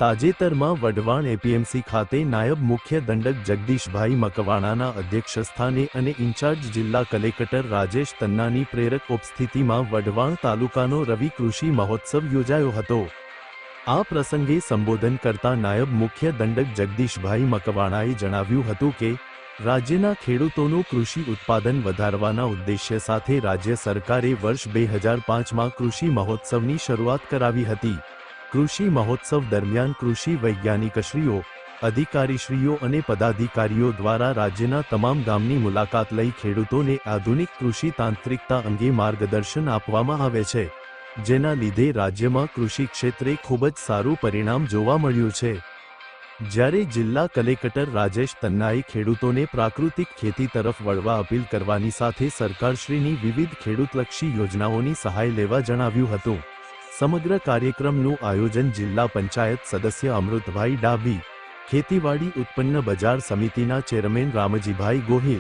તાજેતરમાં વઢવાણ એપીએમસી ખાતે નાયબ મુખ્ય દંડક જગદીશભાઈ મકવાણાના અધ્યક્ષસ્થાને અને ઇન્ચાર્જ જિલ્લા કલેક્ટર રાજેશ તન્નાની પ્રેરક ઉપસ્થિતિમાં વઢવાણ તાલુકાનો રવિ કૃષિ મહોત્સવ યોજાયો હતો। આ પ્રસંગે સંબોધન કરતા નાયબ મુખ્ય દંડક જગદીશભાઈ મકવાણાએ જણાવ્યું હતું કે રાજ્યના ખેડૂતોનું કૃષિ ઉત્પાદન વધારવાના ઉદ્દેશ્ય સાથે રાજ્ય સરકારે વર્ષ 2005માં કૃષિ મહોત્સવની શરૂઆત કરાવી હતી। કૃષિ મહોત્સવ દરમિયાન કૃષિ વૈજ્ઞાનિકશ્રીઓ, અધિકારીશ્રીઓ અને પદાધિકારીઓ દ્વારા રાજ્યના તમામ ગામની મુલાકાત લઈ ખેડૂતોને આધુનિક કૃષિ તાંત્રિકતા અંગે માર્ગદર્શન આપવામાં આવે છે, જેના લીધે રાજ્યમાં કૃષિ ક્ષેત્રે ખૂબ જ સારું પરિણામ જોવા મળ્યું છે। જ્યારે જિલ્લા કલેક્ટર રાજેશ તન્નાએ ખેડૂતોને પ્રાકૃતિક ખેતી તરફ વળવા અપીલ કરવાની સાથે સરકારશ્રીની વિવિધ ખેડૂતલક્ષી યોજનાઓની સહાય લેવા જણાવ્યું હતું। સમગ્ર કાર્યક્રમનું આયોજન જિલ્લા પંચાયત સદસ્ય અમૃતભાઈ ડાભી, ખેતીવાડી ઉત્પન્ન બજાર સમિતિના ચેરમેન રામજીભાઈ ગોહિલ,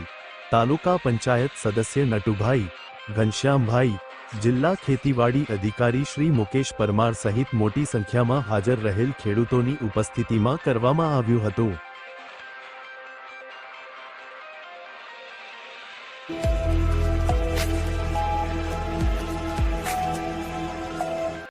તાલુકા પંચાયત સદસ્ય નટુભાઈ, ઘનશ્યામભાઈ, જિલ્લા ખેતીવાડી અધિકારી શ્રી મુકેશ પરમાર સહિત મોટી સંખ્યામાં હાજર રહેલ ખેડૂતોની ઉપસ્થિતિમાં કરવામાં આવ્યું હતું।